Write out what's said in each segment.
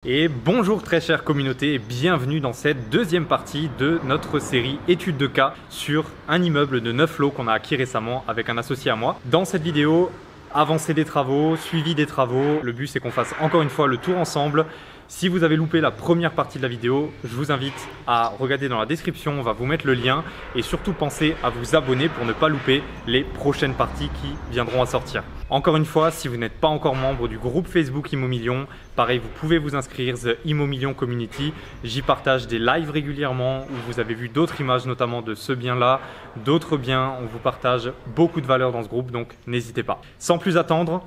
Et bonjour très chère communauté et bienvenue dans cette deuxième partie de notre série étude de cas sur un immeuble de 9 lots qu'on a acquis récemment avec un associé à moi. Dans cette vidéo, avancée des travaux, suivi des travaux, le but c'est qu'on fasse encore une fois le tour ensemble. Si vous avez loupé la première partie de la vidéo, je vous invite à regarder dans la description, on va vous mettre le lien et surtout pensez à vous abonner pour ne pas louper les prochaines parties qui viendront à sortir. Encore une fois, si vous n'êtes pas encore membre du groupe Facebook Immomillion, pareil, vous pouvez vous inscrire, The Immomillion Community. J'y partage des lives régulièrement où vous avez vu d'autres images, notamment de ce bien-là, d'autres biens. On vous partage beaucoup de valeur dans ce groupe, donc n'hésitez pas. Sans plus attendre,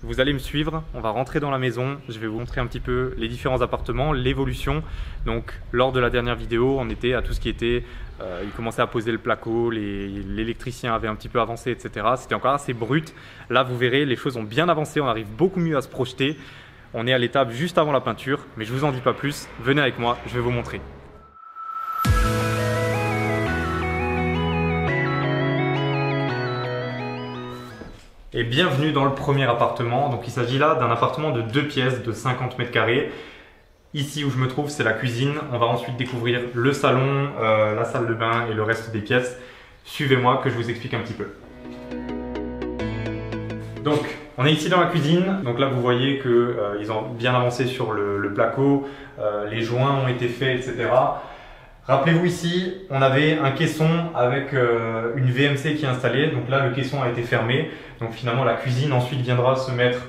vous allez me suivre, on va rentrer dans la maison, je vais vous montrer un petit peu les différents appartements, l'évolution. Donc lors de la dernière vidéo, on était à tout ce qui était, il commençait à poser le placo, l'électricien avait un petit peu avancé, etc. C'était encore assez brut. Là vous verrez, les choses ont bien avancé, on arrive beaucoup mieux à se projeter. On est à l'étape juste avant la peinture, mais je vous en dis pas plus, venez avec moi, je vais vous montrer. Et bienvenue dans le premier appartement. Donc il s'agit là d'un appartement de 2 pièces de 50 mètres carrés. Ici où je me trouve, c'est la cuisine. On va ensuite découvrir le salon, la salle de bain et le reste des pièces. Suivez-moi que je vous explique un petit peu. Donc on est ici dans la cuisine. Donc là vous voyez qu'ils ont bien avancé sur le placo, les joints ont été faits, etc. Rappelez-vous ici, on avait un caisson avec une VMC qui est installée. Donc là, le caisson a été fermé. Donc finalement, la cuisine ensuite viendra se mettre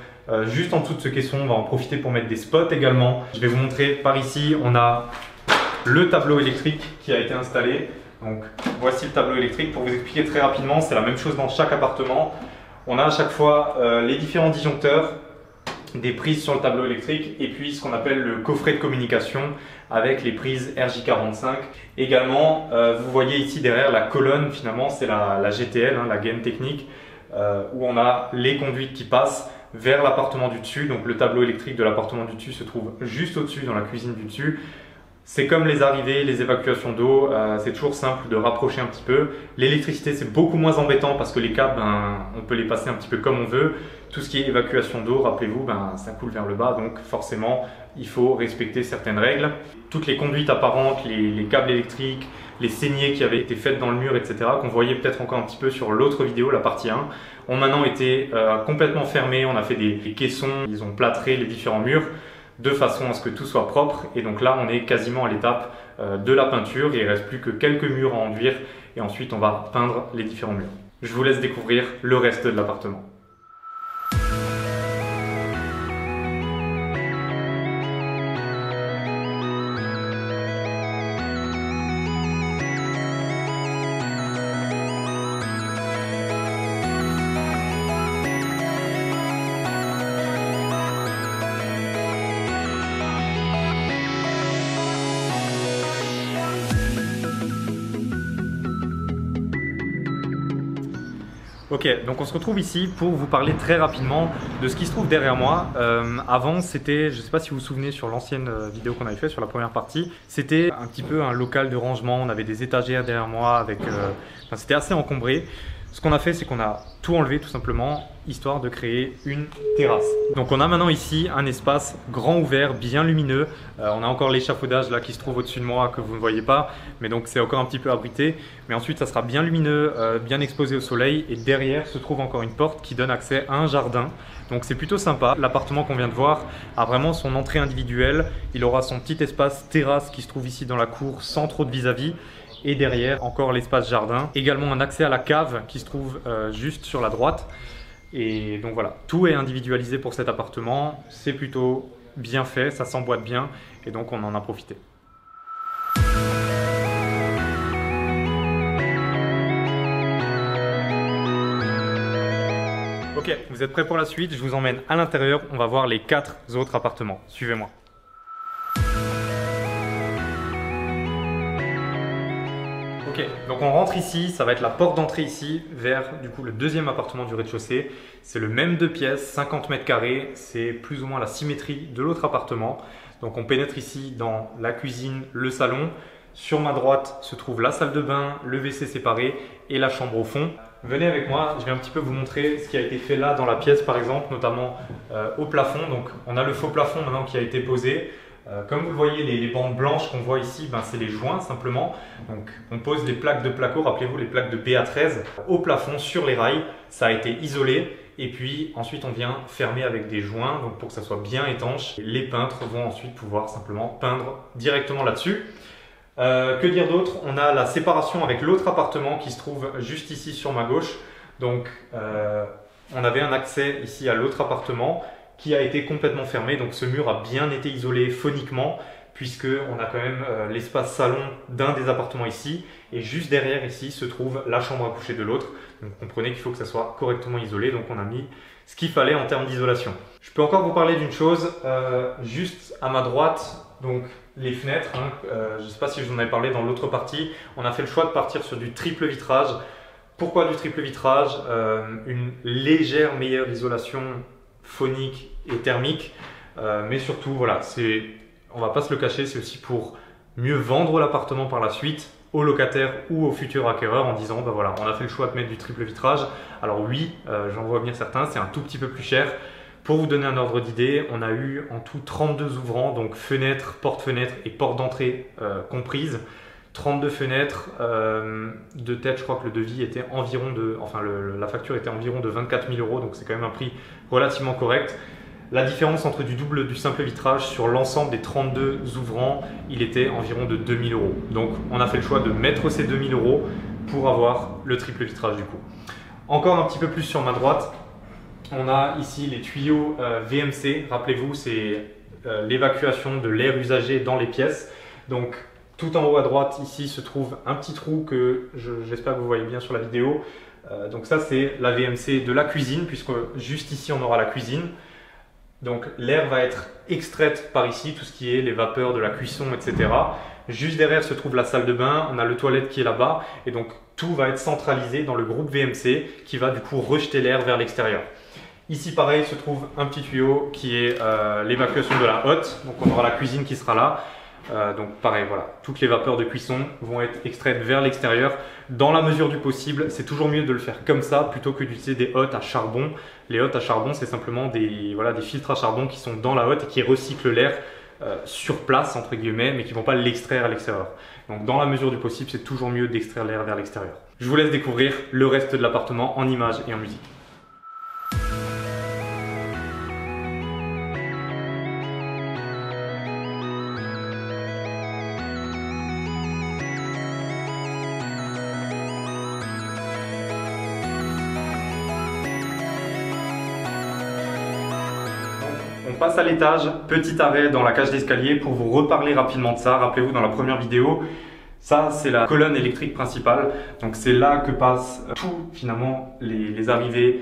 juste en dessous de ce caisson. On va en profiter pour mettre des spots également. Je vais vous montrer par ici, on a le tableau électrique qui a été installé. Donc voici le tableau électrique. Pour vous expliquer très rapidement, c'est la même chose dans chaque appartement. On a à chaque fois les différents disjoncteurs, des prises sur le tableau électrique et puis ce qu'on appelle le coffret de communication avec les prises RJ45. Également, vous voyez ici derrière la colonne, finalement c'est la GTL, la gaine technique, où on a les conduites qui passent vers l'appartement du dessus. Donc le tableau électrique de l'appartement du dessus se trouve juste au-dessus dans la cuisine du dessus. C'est comme les arrivées, les évacuations d'eau, c'est toujours simple de rapprocher un petit peu. L'électricité, c'est beaucoup moins embêtant parce que les câbles, on peut les passer un petit peu comme on veut. Tout ce qui est évacuation d'eau, rappelez-vous, ça coule vers le bas, donc forcément, il faut respecter certaines règles. Toutes les conduites apparentes, les câbles électriques, les saignées qui avaient été faites dans le mur, etc., qu'on voyait peut-être encore un petit peu sur l'autre vidéo, la partie 1, ont maintenant été complètement fermées. On a fait des caissons, ils ont plâtré les différents murs, de façon à ce que tout soit propre. Et donc là, on est quasiment à l'étape de la peinture. Il ne reste plus que quelques murs à enduire et ensuite, on va peindre les différents murs. Je vous laisse découvrir le reste de l'appartement. Ok, donc on se retrouve ici pour vous parler très rapidement de ce qui se trouve derrière moi. Avant, c'était, je ne sais pas si vous vous souvenez sur l'ancienne vidéo qu'on avait fait sur la première partie, c'était un petit peu un local de rangement. On avait des étagères derrière moi, c'était assez encombré. Ce qu'on a fait, c'est qu'on a tout enlevé tout simplement, histoire de créer une terrasse. Donc on a maintenant ici un espace grand ouvert, bien lumineux. On a encore l'échafaudage là qui se trouve au-dessus de moi que vous ne voyez pas, mais donc c'est encore un petit peu abrité. Mais ensuite ça sera bien lumineux, bien exposé au soleil et derrière se trouve encore une porte qui donne accès à un jardin. Donc c'est plutôt sympa. L'appartement qu'on vient de voir a vraiment son entrée individuelle. Il aura son petit espace terrasse qui se trouve ici dans la cour sans trop de vis-à-vis. Et derrière, encore l'espace jardin. Également un accès à la cave qui se trouve juste sur la droite. Et donc voilà, tout est individualisé pour cet appartement. C'est plutôt bien fait, ça s'emboîte bien. Et donc on en a profité. Ok, vous êtes prêts pour la suite? Je vous emmène à l'intérieur. On va voir les 4 autres appartements. Suivez-moi. Ok, donc on rentre ici, ça va être la porte d'entrée ici vers du coup le deuxième appartement du rez-de-chaussée. C'est le même 2 pièces, 50 mètres carrés, c'est plus ou moins la symétrie de l'autre appartement. Donc on pénètre ici dans la cuisine, le salon. Sur ma droite se trouve la salle de bain, le WC séparé et la chambre au fond. Venez avec moi, je vais un petit peu vous montrer ce qui a été fait là dans la pièce par exemple, notamment au plafond. Donc on a le faux plafond maintenant qui a été posé. Comme vous le voyez, les bandes blanches qu'on voit ici, c'est les joints simplement. Donc on pose les plaques de placo, rappelez-vous les plaques de BA13 au plafond sur les rails. Ça a été isolé et puis ensuite on vient fermer avec des joints donc pour que ça soit bien étanche. Les peintres vont ensuite pouvoir simplement peindre directement là-dessus. Que dire d'autre? On a la séparation avec l'autre appartement qui se trouve juste ici sur ma gauche. Donc on avait un accès ici à l'autre appartement qui a été complètement fermé. Donc ce mur a bien été isolé phoniquement puisque on a quand même l'espace salon d'un des appartements ici et juste derrière ici se trouve la chambre à coucher de l'autre. Donc comprenez qu'il faut que ça soit correctement isolé. Donc on a mis ce qu'il fallait en termes d'isolation. Je peux encore vous parler d'une chose juste à ma droite. Donc les fenêtres, je ne sais pas si je vous en avais parlé dans l'autre partie, on a fait le choix de partir sur du triple vitrage. Pourquoi du triple vitrage? Une légère meilleure isolation phonique et thermique, mais surtout voilà, on va pas se le cacher, c'est aussi pour mieux vendre l'appartement par la suite aux locataires ou aux futurs acquéreurs en disant voilà, on a fait le choix de mettre du triple vitrage. Alors oui, j'en vois venir certains, c'est un tout petit peu plus cher. Pour vous donner un ordre d'idée, on a eu en tout 32 ouvrants, donc fenêtres, porte-fenêtres et portes d'entrée comprises. 32 fenêtres, de tête, je crois que le devis était environ la facture était environ de 24 000 €, donc c'est quand même un prix relativement correct. La différence entre du double et du simple vitrage sur l'ensemble des 32 ouvrants, il était environ de 2 000 €. Donc on a fait le choix de mettre ces 2 000 € pour avoir le triple vitrage du coup. Encore un petit peu plus sur ma droite, on a ici les tuyaux VMC. Rappelez-vous, c'est l'évacuation de l'air usagé dans les pièces. Donc tout en haut à droite ici se trouve un petit trou que j'espère que vous voyez bien sur la vidéo. Donc ça c'est la VMC de la cuisine puisque juste ici on aura la cuisine. Donc l'air va être extraite par ici, tout ce qui est les vapeurs de la cuisson, etc. Juste derrière se trouve la salle de bain, on a le toilette qui est là-bas et donc tout va être centralisé dans le groupe VMC qui va du coup rejeter l'air vers l'extérieur. Ici pareil se trouve un petit tuyau qui est l'évacuation de la hotte, donc on aura la cuisine qui sera là. Donc pareil, voilà, toutes les vapeurs de cuisson vont être extraites vers l'extérieur. Dans la mesure du possible, c'est toujours mieux de le faire comme ça plutôt que d'utiliser des hottes à charbon. Les hottes à charbon, c'est simplement des filtres à charbon qui sont dans la hotte et qui recyclent l'air sur place, entre guillemets, mais qui ne vont pas l'extraire à l'extérieur. Donc dans la mesure du possible, c'est toujours mieux d'extraire l'air vers l'extérieur. Je vous laisse découvrir le reste de l'appartement en images et en musique. On passe à l'étage, petit arrêt dans la cage d'escalier pour vous reparler rapidement de ça. Rappelez-vous dans la première vidéo, ça c'est la colonne électrique principale. Donc c'est là que passent tout finalement les arrivées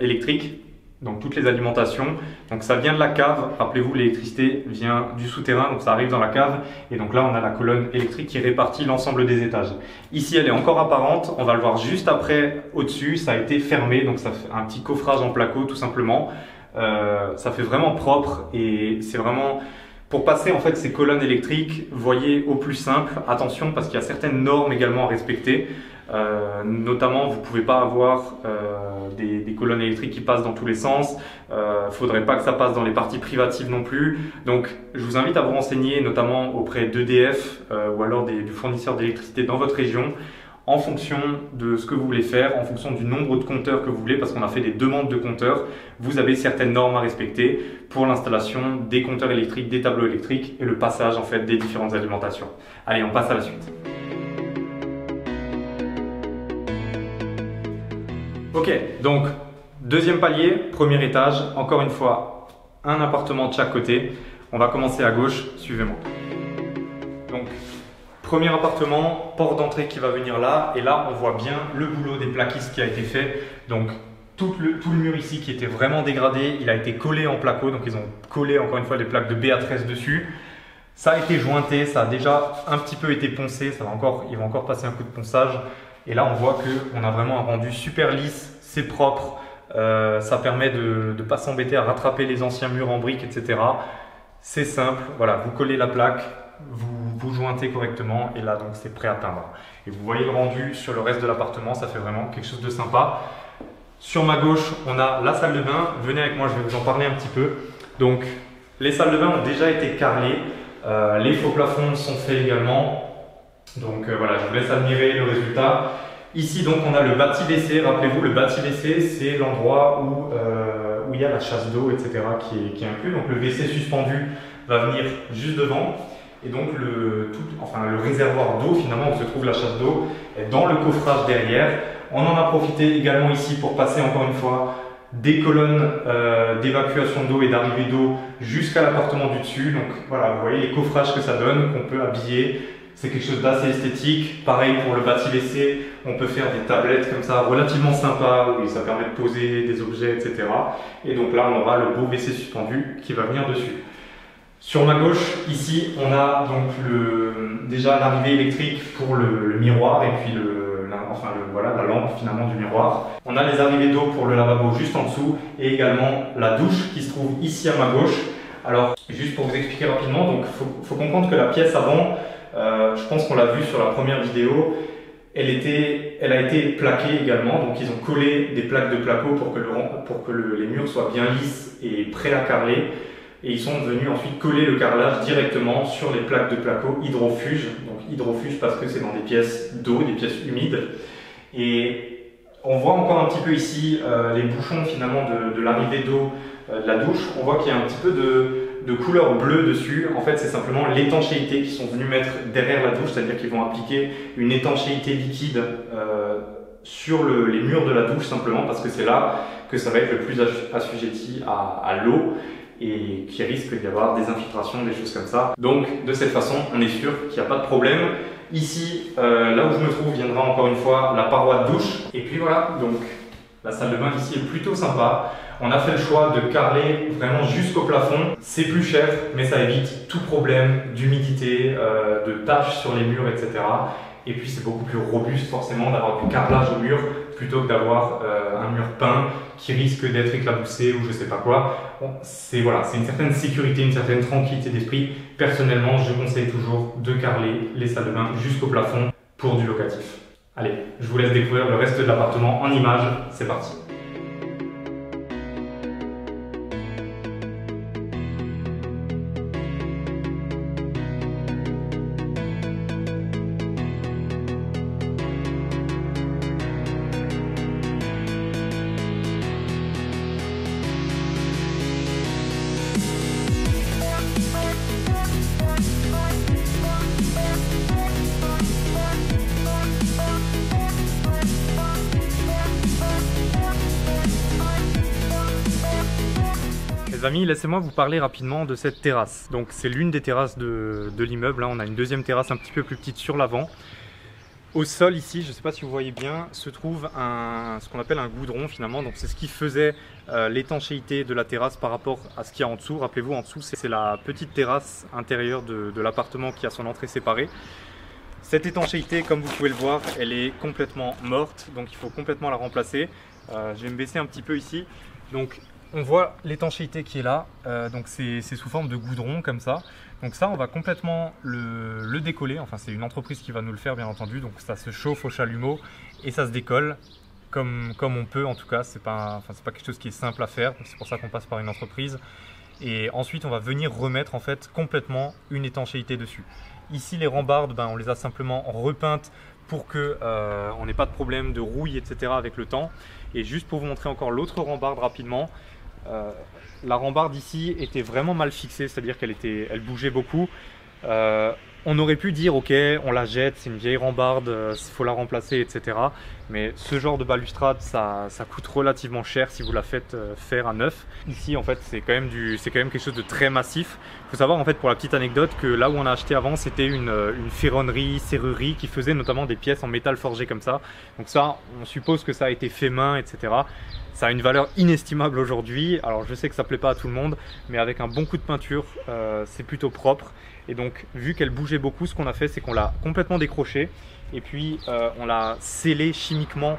électriques, donc toutes les alimentations. Donc ça vient de la cave, rappelez-vous l'électricité vient du souterrain, donc ça arrive dans la cave. Et donc là on a la colonne électrique qui répartit l'ensemble des étages. Ici elle est encore apparente, on va le voir juste après au-dessus, ça a été fermé, donc ça fait un petit coffrage en placo tout simplement. Ça fait vraiment propre et c'est vraiment pour passer en fait ces colonnes électriques, voyez au plus simple, attention parce qu'il y a certaines normes également à respecter, notamment vous pouvez pas avoir des colonnes électriques qui passent dans tous les sens, faudrait pas que ça passe dans les parties privatives non plus, donc je vous invite à vous renseigner notamment auprès d'EDF ou alors du fournisseur d'électricité dans votre région, en fonction de ce que vous voulez faire, en fonction du nombre de compteurs que vous voulez, parce qu'on a fait des demandes de compteurs, vous avez certaines normes à respecter pour l'installation des compteurs électriques, des tableaux électriques et le passage en fait des différentes alimentations. Allez, on passe à la suite. Ok, donc deuxième palier, premier étage, encore une fois, un appartement de chaque côté. On va commencer à gauche, suivez-moi. Donc, premier appartement, porte d'entrée qui va venir là, et là on voit bien le boulot des plaquistes qui a été fait. Donc tout le mur ici qui était vraiment dégradé, il a été collé en placo, donc ils ont collé encore une fois des plaques de BA13 dessus. Ça a été jointé, ça a déjà un petit peu été poncé, il va encore passer un coup de ponçage. Et là on voit qu'on a vraiment un rendu super lisse, c'est propre, ça permet de ne pas s'embêter à rattraper les anciens murs en briques, etc. C'est simple, voilà, vous collez la plaque, vous jointez correctement et là donc c'est prêt à peindre. Et vous voyez le rendu sur le reste de l'appartement, ça fait vraiment quelque chose de sympa. Sur ma gauche, on a la salle de bain. Venez avec moi, je vais vous en parler un petit peu. Donc Les salles de bain ont déjà été carrelées, les faux plafonds sont faits également. Donc voilà, je vous laisse admirer le résultat. Ici donc on a le bâti WC. Rappelez-vous, le bâti WC c'est l'endroit où il y a la chasse d'eau, etc. qui est inclus. Donc le WC suspendu va venir juste devant. Et donc le réservoir d'eau finalement où se trouve la chasse d'eau est dans le coffrage derrière. On en a profité également ici pour passer encore une fois des colonnes d'évacuation d'eau et d'arrivée d'eau jusqu'à l'appartement du dessus. Donc voilà, vous voyez les coffrages que ça donne, qu'on peut habiller. C'est quelque chose d'assez esthétique. Pareil pour le bâti WC, on peut faire des tablettes comme ça relativement sympas où ça permet de poser des objets, etc. Et donc là, on aura le beau WC suspendu qui va venir dessus. Sur ma gauche, ici, on a donc déjà l'arrivée électrique pour le miroir et puis la lampe finalement du miroir. On a les arrivées d'eau pour le lavabo juste en dessous et également la douche qui se trouve ici à ma gauche. Alors, juste pour vous expliquer rapidement, donc faut comprendre que la pièce avant, je pense qu'on l'a vu sur la première vidéo, elle a été plaquée également, donc ils ont collé des plaques de placo pour que les murs soient bien lisses et prêts à carreler. Et ils sont venus ensuite coller le carrelage directement sur les plaques de placo hydrofuge. Donc hydrofuge parce que c'est dans des pièces d'eau, des pièces humides. Et on voit encore un petit peu ici les bouchons finalement de l'arrivée d'eau de la douche. On voit qu'il y a un petit peu de couleur bleue dessus. En fait, c'est simplement l'étanchéité qu'ils sont venus mettre derrière la douche, c'est-à-dire qu'ils vont appliquer une étanchéité liquide sur les murs de la douche simplement parce que c'est là que ça va être le plus assujetti à l'eau et qui risque d'y avoir des infiltrations, des choses comme ça. Donc de cette façon, on est sûr qu'il n'y a pas de problème. Ici, là où je me trouve, viendra encore une fois la paroi de douche. Et puis voilà, donc la salle de bain ici est plutôt sympa. On a fait le choix de carreler vraiment jusqu'au plafond. C'est plus cher, mais ça évite tout problème d'humidité, de taches sur les murs, etc. Et puis c'est beaucoup plus robuste forcément d'avoir du carrelage au mur plutôt que d'avoir un mur peint qui risque d'être éclaboussé ou je sais pas quoi. Bon, c'est une certaine sécurité, une certaine tranquillité d'esprit. Personnellement, je conseille toujours de carreler les salles de bain jusqu'au plafond pour du locatif. Allez, je vous laisse découvrir le reste de l'appartement en images. C'est parti. Les amis, laissez-moi vous parler rapidement de cette terrasse. Donc c'est l'une des terrasses de l'immeuble. Là, on a une deuxième terrasse un petit peu plus petite sur l'avant. Au sol ici, je ne sais pas si vous voyez bien, se trouve ce qu'on appelle un goudron finalement. Donc c'est ce qui faisait l'étanchéité de la terrasse par rapport à ce qu'il y a en dessous. Rappelez-vous, en dessous, c'est la petite terrasse intérieure de l'appartement qui a son entrée séparée. Cette étanchéité, comme vous pouvez le voir, elle est complètement morte. Donc il faut complètement la remplacer. Je vais me baisser un petit peu ici. Donc on voit l'étanchéité qui est là, donc c'est sous forme de goudron comme ça. Donc ça, on va complètement le décoller, enfin c'est une entreprise qui va nous le faire bien entendu. Donc ça se chauffe au chalumeau et ça se décolle comme on peut en tout cas. C'est pas quelque chose qui est simple à faire, c'est pour ça qu'on passe par une entreprise. Et ensuite on va venir remettre en fait complètement une étanchéité dessus. Ici les rambardes, on les a simplement repeintes pour qu'on n'ait pas de problème de rouille etc. avec le temps. Et juste pour vous montrer encore l'autre rambarde rapidement, la rambarde ici était vraiment mal fixée, c'est-à-dire qu'elle bougeait beaucoup. On aurait pu dire ok, on la jette, c'est une vieille rambarde, il faut la remplacer, etc. Mais ce genre de balustrade, ça coûte relativement cher si vous la faites faire à neuf. Ici, en fait, c'est quand même quelque chose de très massif. Il faut savoir, en fait, pour la petite anecdote, que là où on a acheté avant, c'était une ferronnerie, serrurerie qui faisait notamment des pièces en métal forgé comme ça. Donc ça, on suppose que ça a été fait main, etc. Ça a une valeur inestimable aujourd'hui. Alors je sais que ça ne plaît pas à tout le monde, mais avec un bon coup de peinture, c'est plutôt propre. Et donc, vu qu'elle bougeait beaucoup, ce qu'on a fait, c'est qu'on l'a complètement décrochée et puis on l'a scellée chimiquement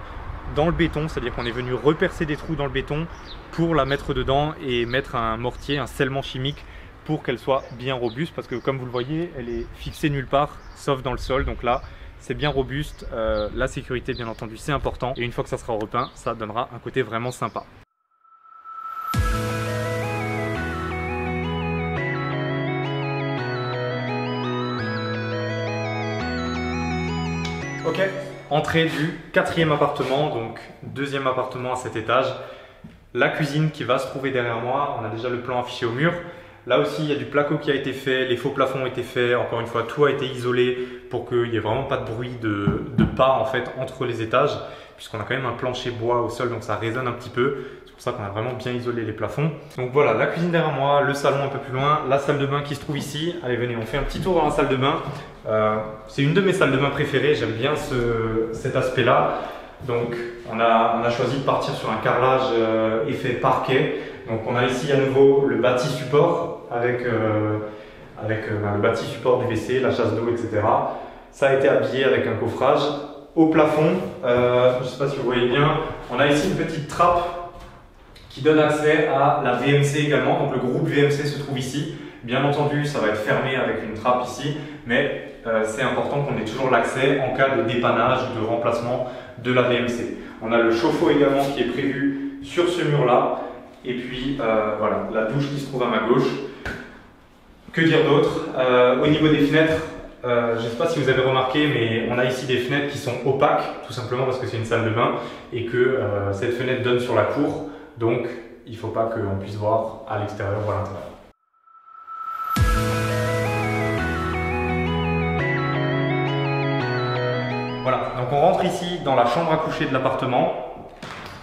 dans le béton, c'est-à-dire qu'on est venu repercer des trous dans le béton pour la mettre dedans et mettre un mortier, un scellement chimique pour qu'elle soit bien robuste parce que comme vous le voyez, elle est fixée nulle part sauf dans le sol. Donc là, c'est bien robuste, la sécurité bien entendu c'est important et une fois que ça sera repeint, ça donnera un côté vraiment sympa. Ok, entrée du 4e appartement, donc 2e appartement à cet étage. La cuisine qui va se trouver derrière moi, on a déjà le plan affiché au mur. Là aussi, il y a du placo qui a été fait, les faux plafonds ont été faits. Encore une fois, tout a été isolé pour qu'il n'y ait vraiment pas de bruit de pas en fait entre les étages, puisqu'on a quand même un plancher bois au sol, donc ça résonne un petit peu. C'est pour ça qu'on a vraiment bien isolé les plafonds. Donc voilà, la cuisine derrière moi, le salon un peu plus loin, la salle de bain qui se trouve ici. Allez, venez, on fait un petit tour dans la salle de bain. C'est une de mes salles de bain préférées, j'aime bien cet aspect-là. Donc on a choisi de partir sur un carrelage effet parquet. Donc on a ici à nouveau le bâti support avec le bâti support du WC, la chasse d'eau, etc. Ça a été habillé avec un coffrage. Au plafond, je ne sais pas si vous voyez bien, on a ici une petite trappe qui donne accès à la VMC également. Donc le groupe VMC se trouve ici. Bien entendu, ça va être fermé avec une trappe ici, mais c'est important qu'on ait toujours l'accès en cas de dépannage ou de remplacement de la VMC. On a le chauffe-eau également qui est prévu sur ce mur-là. Et puis voilà, la douche qui se trouve à ma gauche. Que dire d'autre? Au niveau des fenêtres, je ne sais pas si vous avez remarqué, mais on a ici des fenêtres qui sont opaques, tout simplement parce que c'est une salle de bain et que cette fenêtre donne sur la cour. Donc, il ne faut pas qu'on puisse voir à l'extérieur ou à l'intérieur. Voilà, donc on rentre ici dans la chambre à coucher de l'appartement.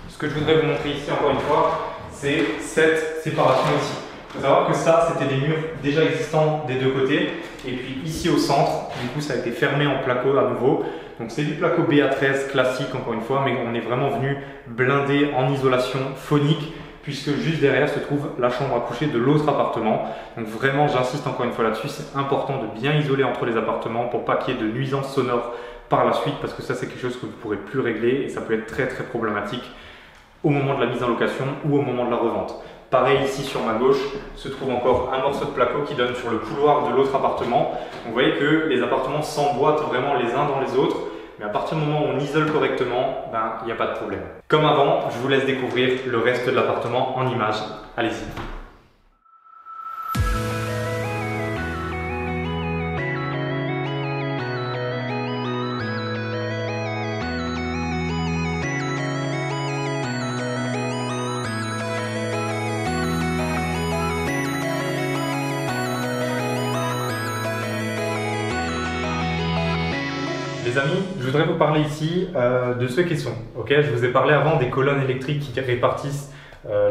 Ce que je voudrais vous montrer ici, encore une fois, c'est cette séparation ici. Il faut savoir que ça, c'était des murs déjà existants des deux côtés. Et puis ici au centre, du coup, ça a été fermé en placo à nouveau. Donc c'est du placo BA13 classique, encore une fois, mais on est vraiment venu blinder en isolation phonique, puisque juste derrière se trouve la chambre à coucher de l'autre appartement. Donc vraiment, j'insiste encore une fois là-dessus, c'est important de bien isoler entre les appartements pour pas qu'il y ait de nuisances sonores par la suite, parce que ça, c'est quelque chose que vous ne pourrez plus régler et ça peut être très très problématique au moment de la mise en location ou au moment de la revente. Pareil, ici sur ma gauche se trouve encore un morceau de placo qui donne sur le couloir de l'autre appartement. Donc, vous voyez que les appartements s'emboîtent vraiment les uns dans les autres, mais à partir du moment où on isole correctement, ben, il n'y a pas de problème. Comme avant, je vous laisse découvrir le reste de l'appartement en images. Allez-y. Les amis, je voudrais vous parler ici de ce caisson. Okay, je vous ai parlé avant des colonnes électriques qui répartissent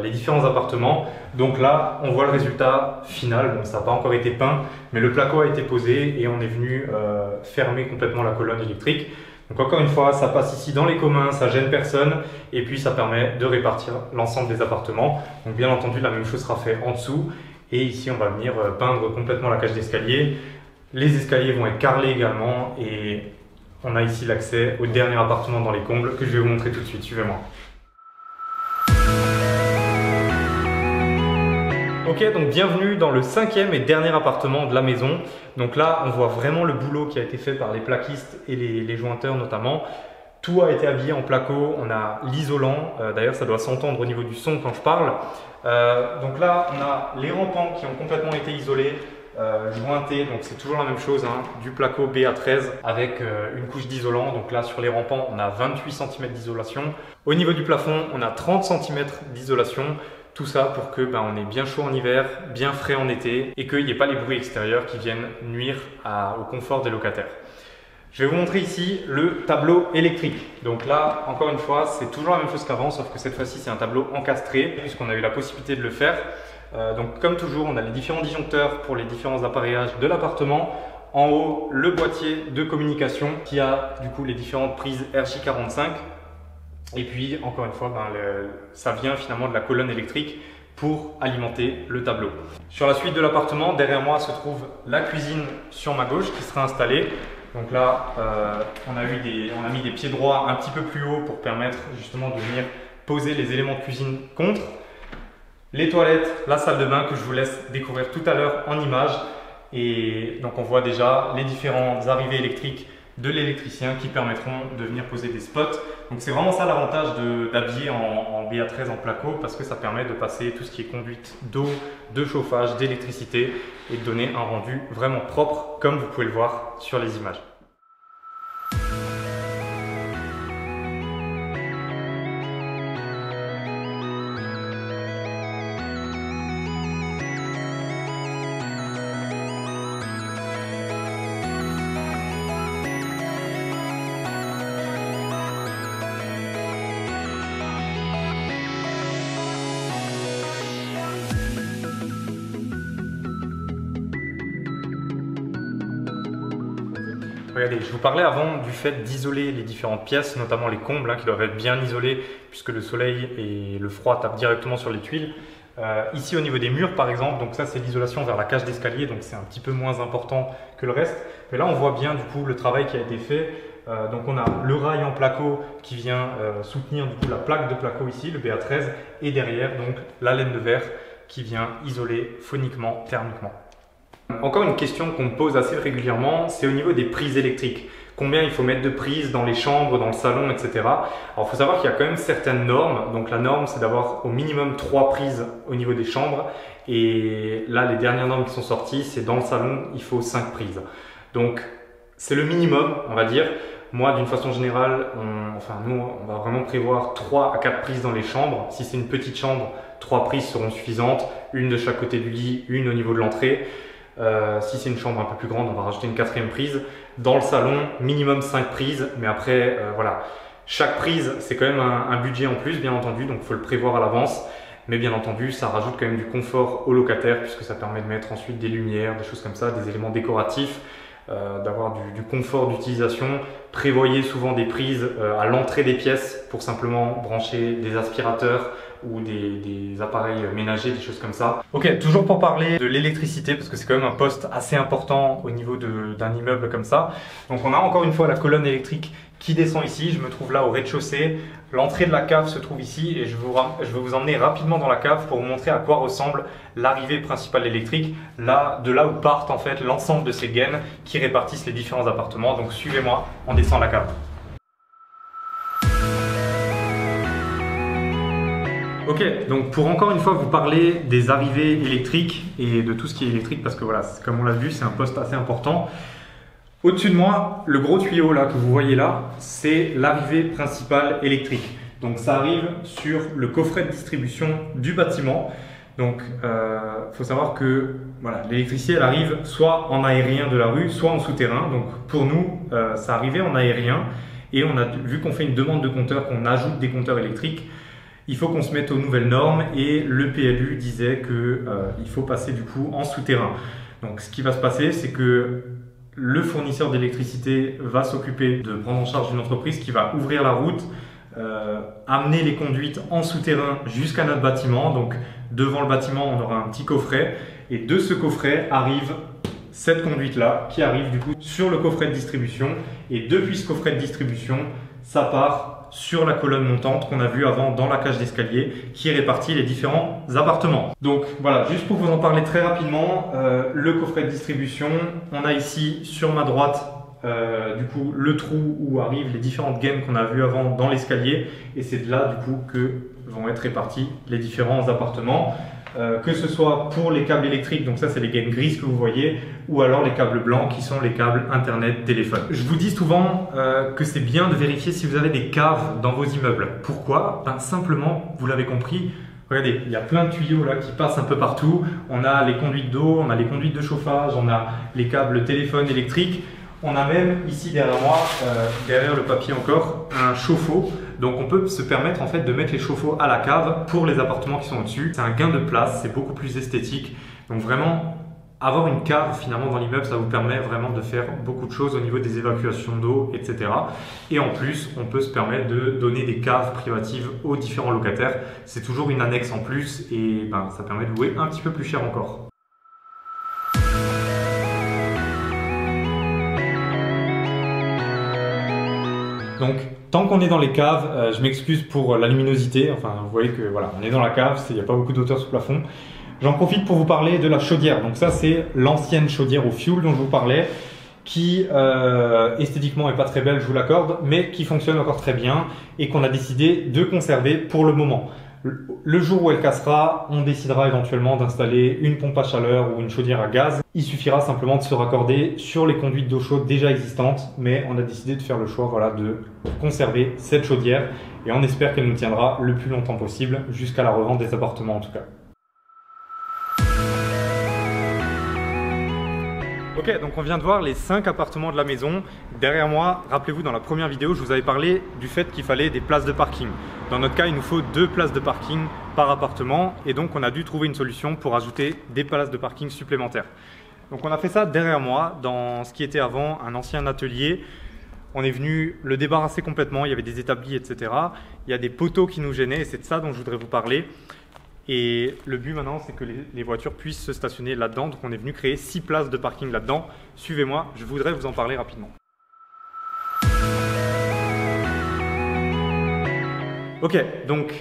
les différents appartements. Donc là, on voit le résultat final. Bon, ça n'a pas encore été peint, mais le placo a été posé et on est venu fermer complètement la colonne électrique. Donc encore une fois, ça passe ici dans les communs, ça gêne personne et puis ça permet de répartir l'ensemble des appartements. Donc bien entendu, la même chose sera faite en dessous. Et ici, on va venir peindre complètement la cage d'escalier. Les escaliers vont être carrelés également et on a ici l'accès au dernier appartement dans les combles que je vais vous montrer tout de suite. Suivez-moi. Ok, donc bienvenue dans le 5e et dernier appartement de la maison. Donc là, on voit vraiment le boulot qui a été fait par les plaquistes et les jointeurs notamment. Tout a été habillé en placo, on a l'isolant, d'ailleurs ça doit s'entendre au niveau du son quand je parle. Donc là, on a les rampants qui ont complètement été isolés. Jointé, donc c'est toujours la même chose, hein, du placo BA13 avec une couche d'isolant. Donc là sur les rampants on a 28 cm d'isolation. Au niveau du plafond on a 30 cm d'isolation. Tout ça pour que on ait bien chaud en hiver, bien frais en été et qu'il n'y ait pas les bruits extérieurs qui viennent nuire au confort des locataires. Je vais vous montrer ici le tableau électrique. Donc là, encore une fois, c'est toujours la même chose qu'avant, sauf que cette fois-ci, c'est un tableau encastré, puisqu'on a eu la possibilité de le faire. Donc comme toujours, on a les différents disjoncteurs pour les différents appareillages de l'appartement. En haut, le boîtier de communication qui a du coup les différentes prises RJ45. Et puis, encore une fois, ça vient finalement de la colonne électrique pour alimenter le tableau. Sur la suite de l'appartement, derrière moi se trouve la cuisine sur ma gauche qui sera installée. Donc là, on a mis des pieds droits un petit peu plus haut pour permettre justement de venir poser les éléments de cuisine contre. Les toilettes, la salle de bain que je vous laisse découvrir tout à l'heure en image. Et donc on voit déjà les différentes arrivées électriques de l'électricien qui permettront de venir poser des spots. Donc c'est vraiment ça l'avantage d'habiller en BA13 en placo, parce que ça permet de passer tout ce qui est conduite d'eau, de chauffage, d'électricité et de donner un rendu vraiment propre comme vous pouvez le voir sur les images. regardez, je vous parlais avant du fait d'isoler les différentes pièces, notamment les combles qui doivent être bien isolés puisque le soleil et le froid tapent directement sur les tuiles. Ici au niveau des murs par exemple, donc ça c'est l'isolation vers la cage d'escalier, donc c'est un petit peu moins important que le reste. Mais là on voit bien du coup le travail qui a été fait. Donc on a le rail en placo qui vient soutenir du coup la plaque de placo ici, le BA13, et derrière donc la laine de verre qui vient isoler phoniquement, thermiquement. Encore une question qu'on me pose assez régulièrement, c'est au niveau des prises électriques. Combien il faut mettre de prises dans les chambres, dans le salon, etc. Alors il faut savoir qu'il y a quand même certaines normes. Donc la norme c'est d'avoir au minimum 3 prises au niveau des chambres. Et là les dernières normes qui sont sorties, c'est dans le salon, il faut 5 prises. Donc c'est le minimum, on va dire. Moi, d'une façon générale, nous, on va vraiment prévoir 3 à 4 prises dans les chambres. Si c'est une petite chambre, 3 prises seront suffisantes. Une de chaque côté du lit, une au niveau de l'entrée. Si c'est une chambre un peu plus grande, on va rajouter une 4e prise. Dans le salon, minimum 5 prises. Mais après, voilà. Chaque prise, c'est quand même un budget en plus, bien entendu. Donc, il faut le prévoir à l'avance. Mais bien entendu, ça rajoute quand même du confort aux locataires puisque ça permet de mettre ensuite des lumières, des choses comme ça, des éléments décoratifs. D'avoir du confort d'utilisation. Prévoyez souvent des prises à l'entrée des pièces pour simplement brancher des aspirateurs ou des appareils ménagers, des choses comme ça. Ok, toujours pour parler de l'électricité parce que c'est quand même un poste assez important au niveau d'un immeuble comme ça. Donc on a encore une fois la colonne électrique qui descend ici. Je me trouve là au rez-de-chaussée. L'entrée de la cave se trouve ici et je vais vous emmener rapidement dans la cave pour vous montrer à quoi ressemble l'arrivée principale électrique, de là où partent en fait l'ensemble de ces gaines qui répartissent les différents appartements. Donc suivez-moi, on descend la cave. Ok, donc pour encore une fois vous parler des arrivées électriques et de tout ce qui est électrique parce que voilà, comme on l'a vu, c'est un poste assez important. Au-dessus de moi, le gros tuyau là que vous voyez là, c'est l'arrivée principale électrique. Donc ça arrive sur le coffret de distribution du bâtiment. Donc faut savoir que voilà, l'électricité elle arrive soit en aérien de la rue, soit en souterrain. Donc pour nous, ça arrivait en aérien et on a vu qu'on fait une demande de compteur, qu'on ajoute des compteurs électriques. Il faut qu'on se mette aux nouvelles normes et le PLU disait qu'il faut passer du coup en souterrain. Donc ce qui va se passer, c'est que le fournisseur d'électricité va s'occuper de prendre en charge une entreprise qui va ouvrir la route, amener les conduites en souterrain jusqu'à notre bâtiment. Donc devant le bâtiment, on aura un petit coffret et de ce coffret arrive cette conduite-là qui arrive du coup sur le coffret de distribution et depuis ce coffret de distribution, ça part sur la colonne montante qu'on a vue avant dans la cage d'escalier qui répartit les différents appartements. Donc voilà, juste pour vous en parler très rapidement, le coffret de distribution, on a ici sur ma droite du coup le trou où arrivent les différentes gaines qu'on a vues avant dans l'escalier et c'est de là du coup que vont être répartis les différents appartements. Que ce soit pour les câbles électriques, donc ça c'est les gaines grises que vous voyez, ou alors les câbles blancs qui sont les câbles internet téléphone. Je vous dis souvent que c'est bien de vérifier si vous avez des caves dans vos immeubles. Pourquoi? Simplement, vous l'avez compris, regardez, il y a plein de tuyaux là qui passent un peu partout. On a les conduites d'eau, on a les conduites de chauffage, on a les câbles téléphone électrique. On a même ici derrière moi, derrière le papier encore, un chauffe-eau. Donc on peut se permettre en fait de mettre les chauffe-eau à la cave pour les appartements qui sont au-dessus. C'est un gain de place, c'est beaucoup plus esthétique. Donc vraiment, avoir une cave finalement dans l'immeuble, ça vous permet vraiment de faire beaucoup de choses au niveau des évacuations d'eau, etc. Et en plus, on peut se permettre de donner des caves privatives aux différents locataires. C'est toujours une annexe en plus et ça permet de louer un petit peu plus cher encore. Donc, tant qu'on est dans les caves, je m'excuse pour la luminosité. Enfin, vous voyez que voilà, on est dans la cave, il n'y a pas beaucoup de hauteur sous le plafond. J'en profite pour vous parler de la chaudière. Donc ça, c'est l'ancienne chaudière au fioul dont je vous parlais, qui esthétiquement est pas très belle, je vous l'accorde, mais qui fonctionne encore très bien et qu'on a décidé de conserver pour le moment. Le jour où elle cassera, on décidera éventuellement d'installer une pompe à chaleur ou une chaudière à gaz. Il suffira simplement de se raccorder sur les conduites d'eau chaude déjà existantes, mais on a décidé de faire le choix de conserver cette chaudière et on espère qu'elle nous tiendra le plus longtemps possible jusqu'à la revente des appartements en tout cas. Ok, donc on vient de voir les 5 appartements de la maison. Derrière moi, rappelez-vous, dans la première vidéo, je vous avais parlé du fait qu'il fallait des places de parking. Dans notre cas, il nous faut 2 places de parking par appartement et donc on a dû trouver une solution pour ajouter des places de parking supplémentaires. Donc on a fait ça derrière moi, dans ce qui était avant un ancien atelier. On est venu le débarrasser complètement, il y avait des établis, etc. Il y a des poteaux qui nous gênaient et c'est de ça dont je voudrais vous parler. Et le but maintenant, c'est que les voitures puissent se stationner là-dedans. Donc on est venu créer 6 places de parking là-dedans. Suivez-moi, je voudrais vous en parler rapidement. Ok, donc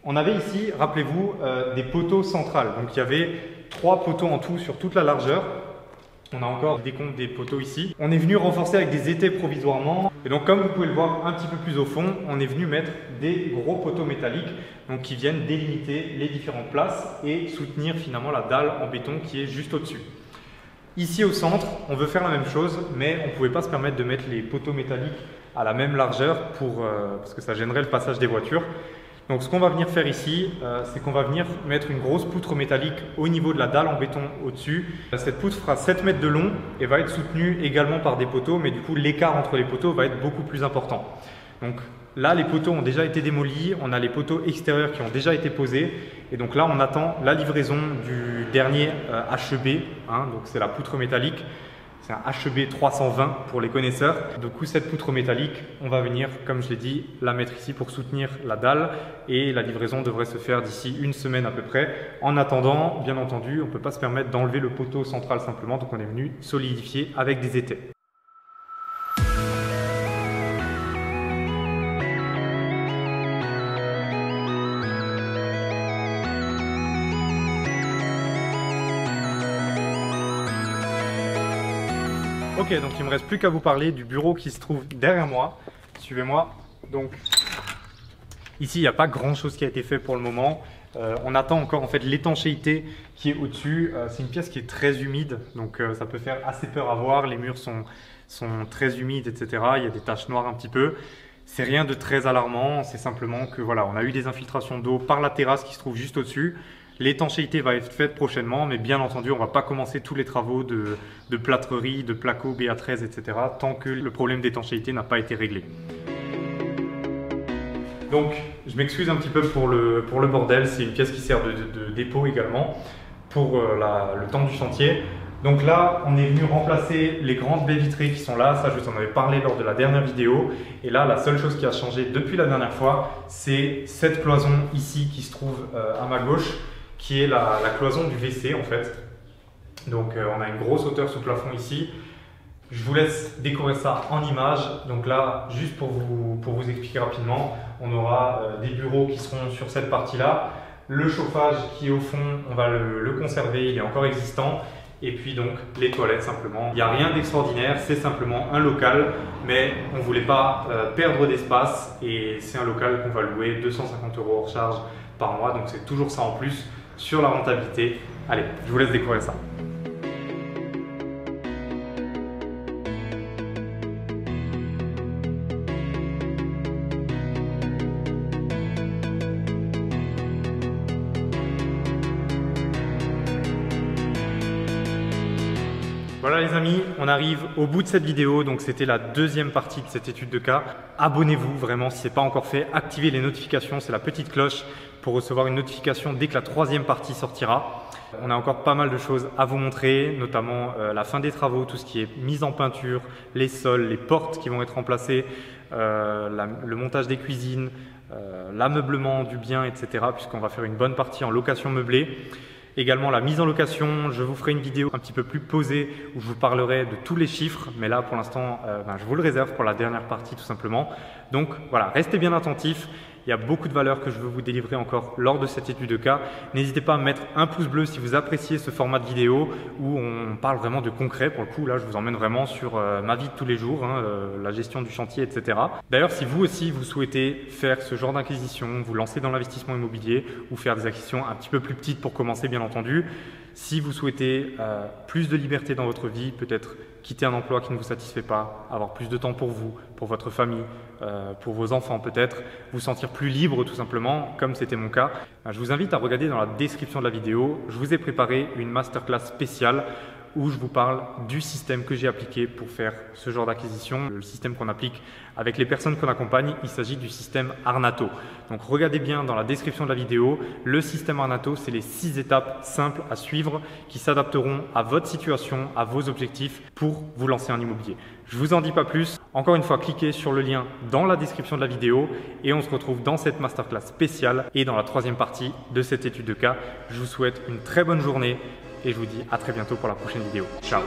on avait ici, rappelez-vous, des poteaux centrales. Donc il y avait 3 poteaux en tout sur toute la largeur. On a encore des comptes des poteaux ici. On est venu renforcer avec des étais provisoirement. Et donc comme vous pouvez le voir un petit peu plus au fond, on est venu mettre des gros poteaux métalliques donc qui viennent délimiter les différentes places et soutenir finalement la dalle en béton qui est juste au-dessus. Ici au centre, on veut faire la même chose, mais on ne pouvait pas se permettre de mettre les poteaux métalliques à la même largeur parce que ça gênerait le passage des voitures. Donc ce qu'on va venir faire ici, c'est qu'on va venir mettre une grosse poutre métallique au niveau de la dalle en béton au-dessus. Cette poutre fera 7 mètres de long et va être soutenue également par des poteaux, mais du coup l'écart entre les poteaux va être beaucoup plus important. Donc là, les poteaux ont déjà été démolis, on a les poteaux extérieurs qui ont déjà été posés. Et donc là, on attend la livraison du dernier HEB, donc c'est la poutre métallique. C'est un HEB 320 pour les connaisseurs. Du coup, cette poutre métallique, on va venir, comme je l'ai dit, la mettre ici pour soutenir la dalle et la livraison devrait se faire d'ici une semaine à peu près. En attendant, bien entendu, on ne peut pas se permettre d'enlever le poteau central simplement, donc on est venu solidifier avec des étais. Ok, donc il ne me reste plus qu'à vous parler du bureau qui se trouve derrière moi. Suivez-moi. Donc, ici, il n'y a pas grand-chose qui a été fait pour le moment. On attend encore en fait l'étanchéité qui est au-dessus. C'est une pièce qui est très humide, donc ça peut faire assez peur à voir. Les murs sont très humides, etc. Il y a des taches noires un petit peu. C'est rien de très alarmant. C'est simplement que voilà, on a eu des infiltrations d'eau par la terrasse qui se trouve juste au-dessus. L'étanchéité va être faite prochainement, mais bien entendu, on ne va pas commencer tous les travaux de plâtrerie, de placo, BA13, etc. tant que le problème d'étanchéité n'a pas été réglé. Donc, je m'excuse un petit peu pour le bordel. C'est une pièce qui sert de dépôt également pour le temps du chantier. Donc là, on est venu remplacer les grandes baies vitrées qui sont là. Ça, je vous en avais parlé lors de la dernière vidéo. Et là, la seule chose qui a changé depuis la dernière fois, c'est cette cloison ici qui se trouve à ma gauche, qui est la cloison du WC en fait. Donc on a une grosse hauteur sous plafond ici. Je vous laisse décorer ça en images. Donc là, juste pour vous expliquer rapidement, on aura des bureaux qui seront sur cette partie-là. Le chauffage qui est au fond, on va le conserver, il est encore existant. Et puis donc les toilettes simplement. Il n'y a rien d'extraordinaire, c'est simplement un local, mais on ne voulait pas perdre d'espace et c'est un local qu'on va louer 250 € hors charge par mois. Donc c'est toujours ça en plus sur la rentabilité. Allez, je vous laisse découvrir ça. Voilà les amis, on arrive au bout de cette vidéo, donc c'était la deuxième partie de cette étude de cas. Abonnez-vous vraiment si ce n'est pas encore fait, activez les notifications, c'est la petite cloche pour recevoir une notification dès que la troisième partie sortira. On a encore pas mal de choses à vous montrer, notamment la fin des travaux, tout ce qui est mise en peinture, les sols, les portes qui vont être remplacées, le montage des cuisines, l'ameublement du bien, etc. puisqu'on va faire une bonne partie en location meublée. Également la mise en location, je vous ferai une vidéo un petit peu plus posée où je vous parlerai de tous les chiffres, mais là pour l'instant je vous le réserve pour la dernière partie tout simplement. Donc voilà, restez bien attentifs, il y a beaucoup de valeurs que je veux vous délivrer encore lors de cette étude de cas. N'hésitez pas à mettre un pouce bleu si vous appréciez ce format de vidéo où on parle vraiment de concret. Pour le coup là je vous emmène vraiment sur ma vie de tous les jours, la gestion du chantier, etc. D'ailleurs si vous aussi vous souhaitez faire ce genre d'acquisition, vous lancer dans l'investissement immobilier ou faire des acquisitions un petit peu plus petites pour commencer bien entendu, si vous souhaitez plus de liberté dans votre vie, peut-être quitter un emploi qui ne vous satisfait pas, avoir plus de temps pour vous, pour votre famille, pour vos enfants peut-être, vous sentir plus libre tout simplement, comme c'était mon cas, je vous invite à regarder dans la description de la vidéo. Je vous ai préparé une masterclass spéciale où je vous parle du système que j'ai appliqué pour faire ce genre d'acquisition. Le système qu'on applique avec les personnes qu'on accompagne, il s'agit du système Arnato. Donc regardez bien dans la description de la vidéo, le système Arnato, c'est les 6 étapes simples à suivre qui s'adapteront à votre situation, à vos objectifs pour vous lancer en immobilier. Je vous en dis pas plus. Encore une fois, cliquez sur le lien dans la description de la vidéo et on se retrouve dans cette masterclass spéciale et dans la 3e partie de cette étude de cas. Je vous souhaite une très bonne journée et je vous dis à très bientôt pour la prochaine vidéo. Ciao!